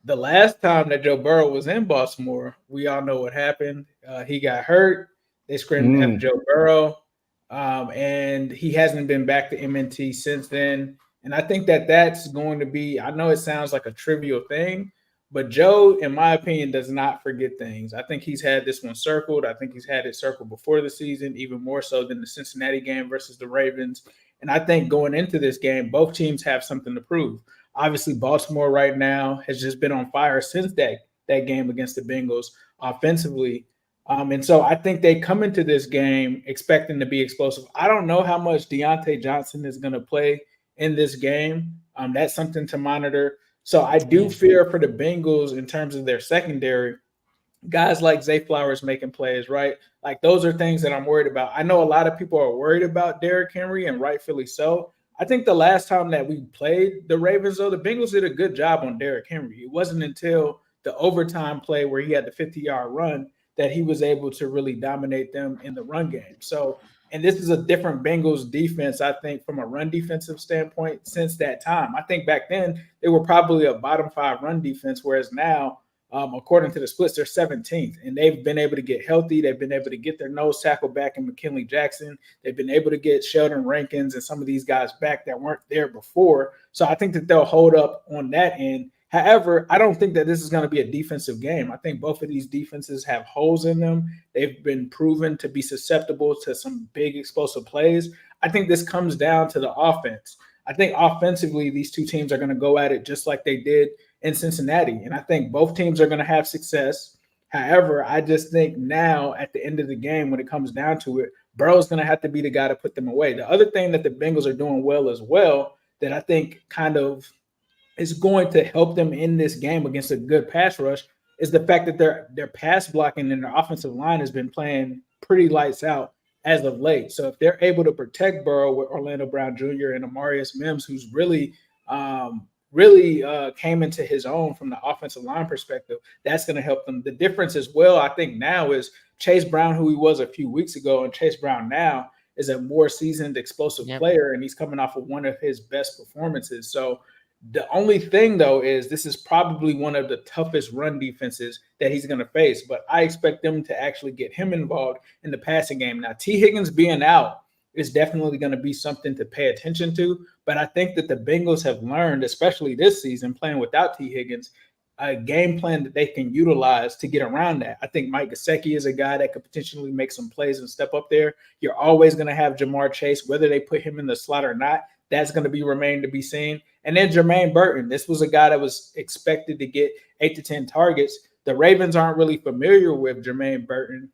The last time that Joe Burrow was in Baltimore, we all know what happened. He got hurt. They screamed at Joe Burrow, and he hasn't been back to MNT since then. And I think that that's going to be – I know it sounds like a trivial thing, but Joe, in my opinion, does not forget things. I think he's had this one circled. I think he's had it circled before the season, even more so than the Cincinnati game versus the Ravens. And I think going into this game, both teams have something to prove. Obviously, Baltimore right now has just been on fire since that game against the Bengals offensively. And so I think they come into this game expecting to be explosive. I don't know how much Deontay Johnson is going to play in this game. That's something to monitor. So I do fear for the Bengals in terms of their secondary. Guys like Zay Flowers making plays, right? Like those are things that I'm worried about. I know a lot of people are worried about Derrick Henry, and rightfully so. I think the last time that we played the Ravens, though, the Bengals did a good job on Derrick Henry. It wasn't until the overtime play where he had the 50-yard run that he was able to really dominate them in the run game. So, and this is a different Bengals defense, I think, from a run defensive standpoint since that time. I think back then they were probably a bottom 5 run defense, whereas now, according to the splits, they're 17th. And they've been able to get healthy. They've been able to get their nose tackle back in McKinley Jackson. They've been able to get Sheldon Rankins and some of these guys back that weren't there before. So I think that they'll hold up on that end. However, I don't think that this is going to be a defensive game. I think both of these defenses have holes in them. They've been proven to be susceptible to some big explosive plays. I think this comes down to the offense. I think offensively, these two teams are going to go at it just like they did in Cincinnati. And I think both teams are going to have success. However, I just think now at the end of the game, when it comes down to it, Burrow's going to have to be the guy to put them away. The other thing that the Bengals are doing well as well that I think kind of is going to help them in this game against a good pass rush is the fact that their pass blocking and their offensive line has been playing pretty lights out as of late. So if they're able to protect Burrow with Orlando Brown Jr. and Amarius Mims, who's really came into his own from the offensive line perspective, that's going to help them. The difference as well, I think now, is Chase Brown, who he was a few weeks ago, and Chase Brown now is a more seasoned, explosive player, and he's coming off of one of his best performances. So the only thing, though, is this is probably one of the toughest run defenses that he's going to face. But I expect them to actually get him involved in the passing game. Now, T. Higgins being out is definitely going to be something to pay attention to. But I think that the Bengals have learned, especially this season, playing without T. Higgins, a game plan that they can utilize to get around that. I think Mike Gesicki is a guy that could potentially make some plays and step up there. You're always going to have Jamar Chase, whether they put him in the slot or not. That's going to remain to be seen. And then Jermaine Burton. This was a guy that was expected to get 8 to 10 targets. The Ravens aren't really familiar with Jermaine Burton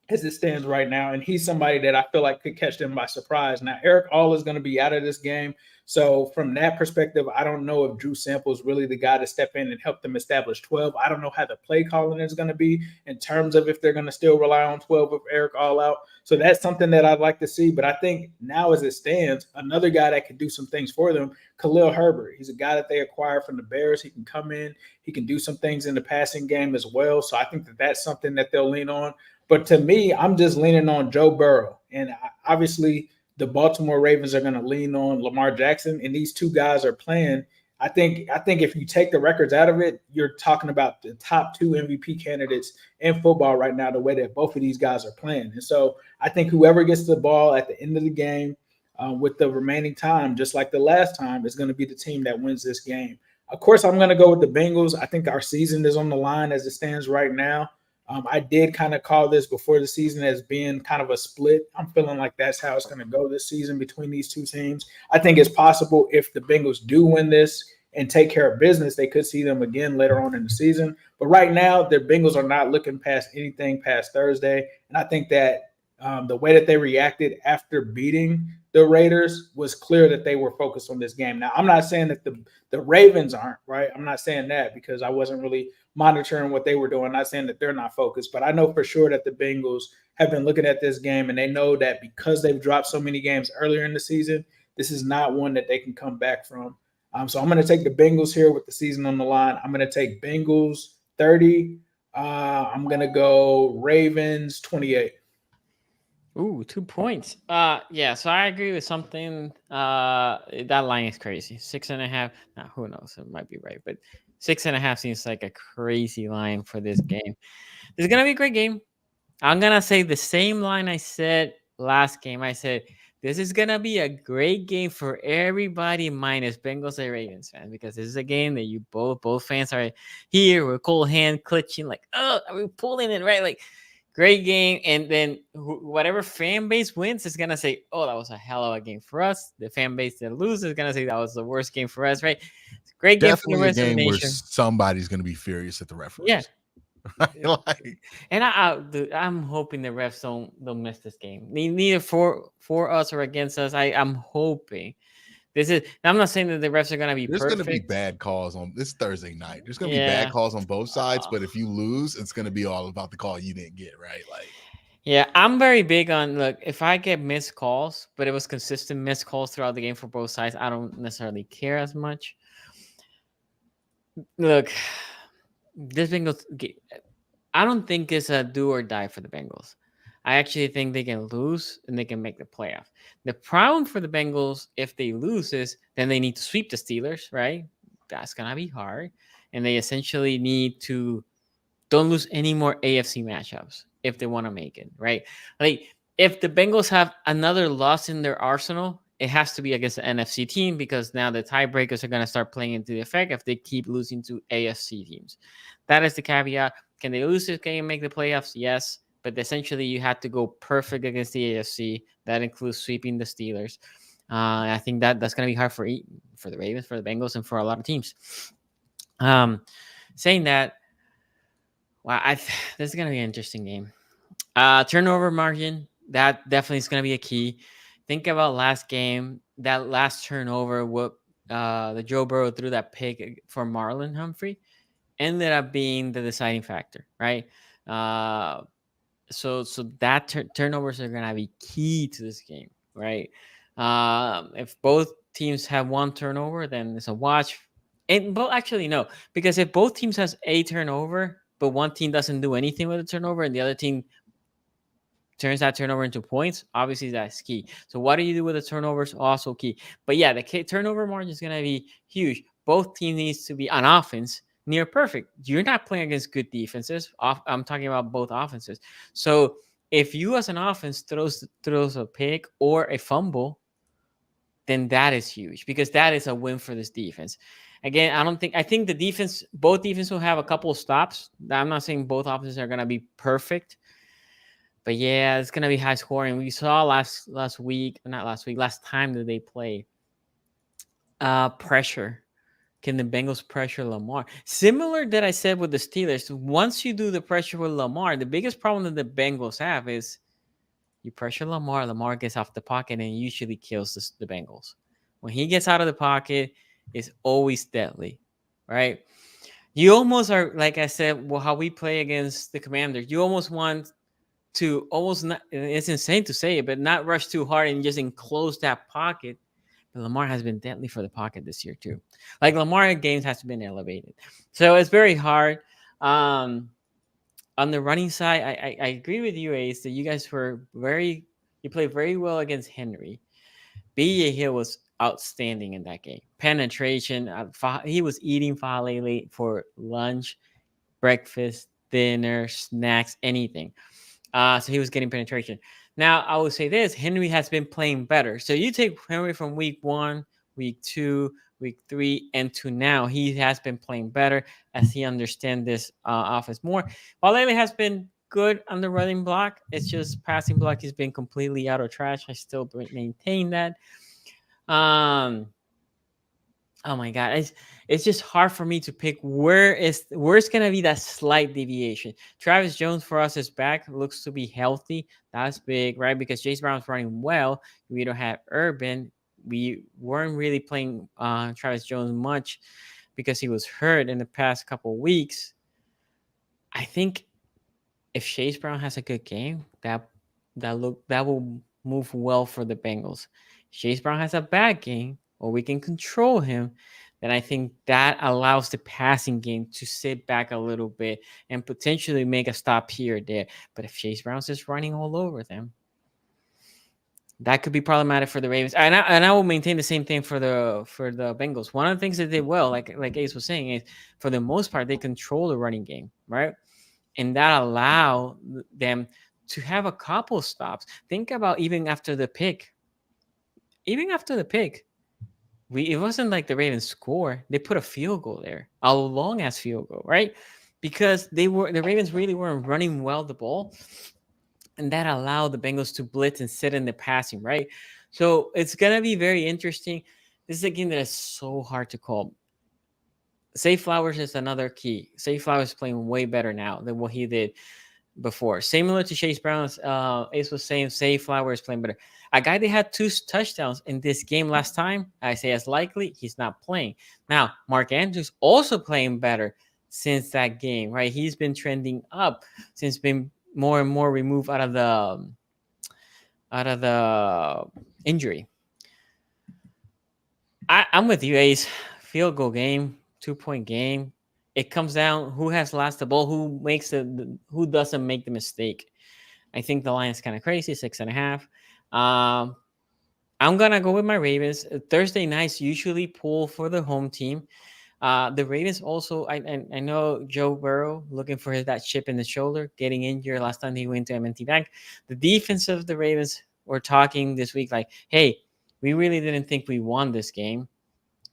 as it stands right now, and he's somebody that I feel like could catch them by surprise. Now, Eric All is going to be out of this game. So from that perspective, I don't know if Drew Sample is really the guy to step in and help them establish 12. I don't know how the play calling is going to be in terms of if they're going to still rely on 12 with Eric All out. So that's something that I'd like to see. But I think now as it stands, another guy that could do some things for them, Khalil Herbert. He's a guy that they acquired from the Bears. He can come in. He can do some things in the passing game as well. So I think that that's something that they'll lean on. But to me, I'm just leaning on Joe Burrow. And obviously the Baltimore Ravens are going to lean on Lamar Jackson, and these two guys are playing. I think if you take the records out of it, you're talking about the top 2 MVP candidates in football right now, the way that both of these guys are playing. And so I think whoever gets the ball at the end of the game with the remaining time, just like the last time, is going to be the team that wins this game. Of course, I'm going to go with the Bengals. I think our season is on the line as it stands right now. I did kind of call this before the season as being kind of a split. I'm feeling like that's how it's going to go this season between these two teams. I think it's possible if the Bengals do win this and take care of business, they could see them again later on in the season. But right now, the Bengals are not looking past anything past Thursday. And I think that the way that they reacted after beating the Raiders was clear that they were focused on this game. Now, I'm not saying that the Ravens aren't, right? I'm not saying that because I wasn't really monitoring what they were doing. I'm not saying that they're not focused, but I know for sure that the Bengals have been looking at this game and they know that because they've dropped so many games earlier in the season, this is not one that they can come back from. So I'm going to take the Bengals here with the season on the line. I'm going to take Bengals 30. I'm going to go Ravens 28. Ooh, 2 points. Yeah, so I agree with something. That line is crazy. 6.5. Now, who knows? It might be right, but 6.5 seems like a crazy line for this game. This is gonna be a great game. I'm gonna say the same line I said last game. I said this is gonna be a great game for everybody minus Bengals and Ravens fans because this is a game that you both fans are here with cold hand clutching like, oh, are we pulling it right? Like, great game, and then whatever fan base wins is gonna say, "Oh, that was a hell of a game for us." The fan base that loses is gonna say that was the worst game for us, right? It's a great game for the Definitely a rest of the game where nation. somebody's going to be furious at the referees. Yeah, Like, and I'm hoping the refs don't miss this game. Neither for us or against us. I'm hoping this is. I'm not saying that the refs are gonna be there's perfect. going to be bad calls on this Thursday night. There's going to be Yeah. bad calls on both sides, but if you lose, it's going to be all about the call you didn't get, right? Like, Yeah, I'm very big on, look, if I get missed calls, but it was consistent missed calls throughout the game for both sides, I don't necessarily care as much. Look, this Bengals, I don't think it's a do or die for the Bengals. I actually think they can lose and they can make the playoff. The problem for the Bengals, if they lose, is then they need to sweep the Steelers, right? That's going to be hard. And they essentially need to don't lose any more AFC matchups if they want to make it, right? Like, if the Bengals have another loss in their arsenal, it has to be against the NFC team because now the tiebreakers are going to start playing into the effect if they keep losing to AFC teams. That is the caveat. Can they lose this game and make the playoffs? Yes. But essentially, you had to go perfect against the AFC. That includes sweeping the Steelers. I think that's going to be hard for the Ravens, for the Bengals, and for a lot of teams. Saying that, wow, this is going to be an interesting game. Turnover margin, that definitely is going to be a key. Think about last game, that last turnover, what the Joe Burrow threw that pick for Marlon Humphrey ended up being the deciding factor, right? So that turnovers are going to be key to this game, right? If both teams have one turnover, then it's a watch. And but actually no, because if both teams has a turnover, but one team doesn't do anything with the turnover, and the other team turns that turnover into points, obviously that's key. So what do you do with the turnovers? Also key. But yeah, the turnover margin is going to be huge. Both teams needs to be on offense near perfect. You're not playing against good defenses. I'm talking about both offenses. So if you as an offense throws a pick or a fumble, then that is huge because that is a win for this defense. Again, I think both defense will have a couple of stops. I'm not saying both offenses are going to be perfect. But yeah, it's gonna be high scoring. We saw last time that they played. Pressure. Can the Bengals pressure Lamar? Similar that I said with the Steelers. Once you do the pressure with Lamar, the biggest problem that the Bengals have is you pressure Lamar. Lamar gets off the pocket and usually kills the Bengals. When he gets out of the pocket, it's always deadly, right? You almost are, like I said, how we play against the Commanders. You almost want to almost not, it's insane to say it, but not rush too hard and just enclose that pocket. But Lamar has been deadly for the pocket this year too. Like Lamar games has been elevated. So it's very hard. On the running side, I agree with you, Ace, that you guys you played very well against Henry. B.J. Hill was outstanding in that game. Penetration, he was eating Falele for lunch, breakfast, dinner, snacks, anything. So he was getting penetration. Now, I would say this, Henry has been playing better. So you take Henry from week 1, week 2, week 3 and to now. He has been playing better as he understands this offense more. While has been good on the running block, it's just passing block has been completely out of trash. I still maintain that. Oh my God, it's just hard for me to pick where's gonna be that slight deviation. Travis Jones for us is back, looks to be healthy. That's big, right? Because Chase Brown's running well. We don't have Urban. We weren't really playing Travis Jones much because he was hurt in the past couple of weeks. I think if Chase Brown has a good game, that will move well for the Bengals. Chase Brown has a bad game, or we can control him, then I think that allows the passing game to sit back a little bit and potentially make a stop here or there. But if Chase Brown's just running all over them, that could be problematic for the Ravens. And I will maintain the same thing for the Bengals. One of the things that they will, like Ace was saying, is for the most part they control the running game, right? And that allow them to have a couple stops. Think about even after the pick. It wasn't like the Ravens score. They put a field goal there, a long ass field goal, right? Because the Ravens really weren't running well the ball, and that allowed the Bengals to blitz and sit in the passing, right? So it's gonna be very interesting. This is a game that is so hard to call. Zay Flowers is another key. Zay Flowers is playing way better now than what he did before. Similar to Chase Brown's, Ace was saying, Zay Flowers playing better. A guy that had 2 touchdowns in this game last time, I say as likely he's not playing. Now, Mark Andrews also playing better since that game, right? He's been trending up since been more and more removed out of the injury. I'm with you, Ace. Field goal game, 2-point game. It comes down who has lost the ball, who doesn't make the mistake. I think the line is kind of crazy, 6.5. I'm gonna go with my Ravens. Thursday nights usually pull for the home team. The Ravens also, I know Joe Burrow looking for that chip in the shoulder, getting injured last time he went to M&T Bank. The defense of the Ravens were talking this week like, hey, we really didn't think we won this game.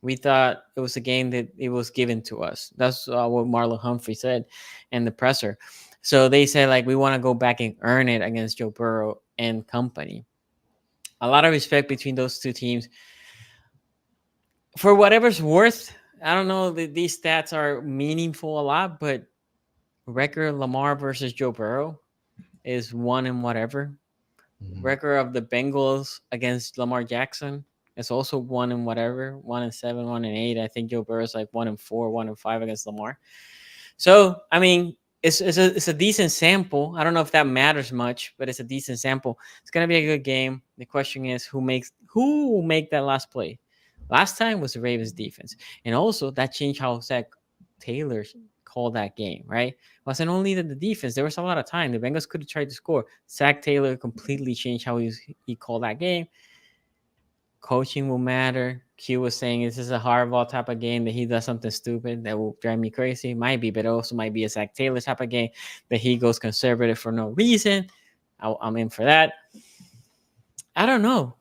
We thought it was a game that it was given to us. That's what Marlon Humphrey said in the presser. So they said, like, we want to go back and earn it against Joe Burrow and company. A lot of respect between those two teams. For whatever's worth, I don't know that these stats are meaningful a lot, but record Lamar versus Joe Burrow is 1 and whatever. Mm-hmm. Record of the Bengals against Lamar Jackson is also 1 and whatever, 1-7, 1-8. I think Joe Burrow's like 1-4, 1-5 against Lamar. So, I mean, it's a decent sample. I don't know if that matters much, but it's a decent sample. It's gonna be a good game. The question is who will make that last play. Last time was the Ravens defense, and also that changed how Zach Taylor called that game. Right? It wasn't only the defense. There was a lot of time the Bengals could have tried to score. Zach Taylor completely changed how he called that game. Coaching will matter. Q was saying this is a hardball type of game that he does something stupid that will drive me crazy. Might be, but it also might be a Zach Taylor type of game that he goes conservative for no reason. I'm in for that. I don't know.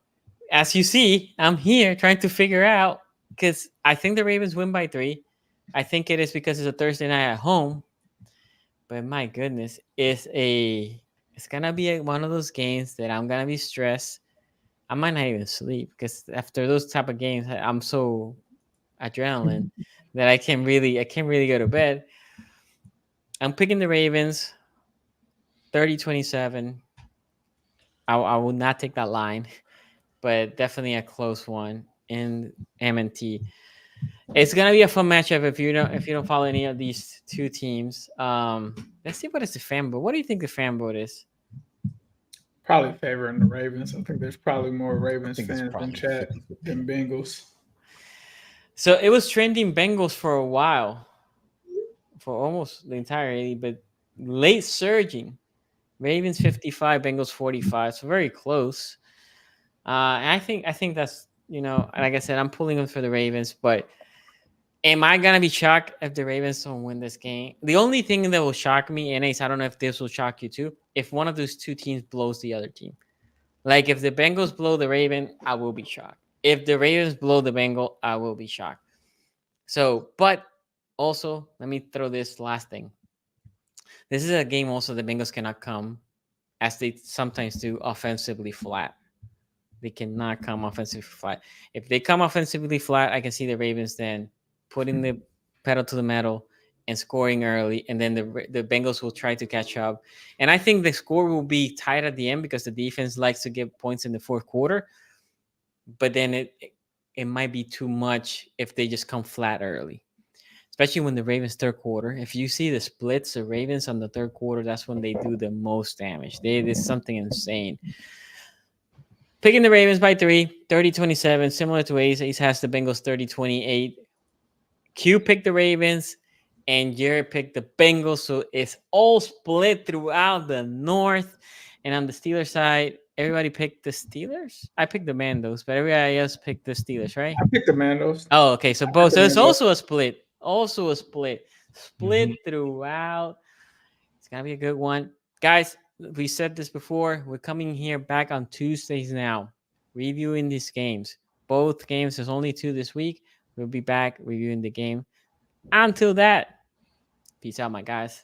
As you see, I'm here trying to figure out because I think the Ravens win by 3. I think it is because it's a Thursday night at home. But my goodness, it's gonna be one of those games that I'm gonna be stressed. I might not even sleep because after those type of games, I'm so adrenaline that I can't really go to bed. I'm picking the Ravens 30-27. I will not take that line, but definitely a close one in M&T. It's gonna be a fun matchup if you don't follow any of these two teams. Let's see what is the fan vote. What do you think the fan vote is? Probably favoring the Ravens. I think there's probably more Ravens fans in chat than Bengals. So it was trending Bengals for a while, for almost the entirety, but late surging. Ravens 55, Bengals 45. So very close. And I think that's, like I said, I'm pulling them for the Ravens, but am I going to be shocked if the Ravens don't win this game? The only thing that will shock me, and Ace, I don't know if this will shock you too, if one of those two teams blows the other team. Like if the Bengals blow the Raven, I will be shocked. If the Ravens blow the Bengal, I will be shocked. So, but also, let me throw this last thing. This is a game also the Bengals cannot come, as they sometimes do, offensively flat. They cannot come offensively flat. If they come offensively flat, I can see the Ravens then putting the pedal to the metal and scoring early, and then the Bengals will try to catch up. And I think the score will be tight at the end because the defense likes to get points in the fourth quarter. But then it might be too much if they just come flat early, especially when the Ravens third quarter. If you see the splits, the Ravens on the third quarter, that's when they do the most damage. There's something insane. Picking the Ravens by 3, 30-27, similar to Ace. Ace has the Bengals 30-28. Q picked the Ravens, and Jared picked the Bengals. So it's all split throughout the North. And on the Steelers side, everybody picked the Steelers? I picked the Mandos, but everybody else picked the Steelers, right? I picked the Mandos. Oh, okay. So both. So it's Mandos. also a split. Split throughout. It's going to be a good one. Guys, we said this before. We're coming here back on Tuesdays now, reviewing these games. Both games, there's only 2 this week. We'll be back reviewing the game. Until that, peace out, my guys.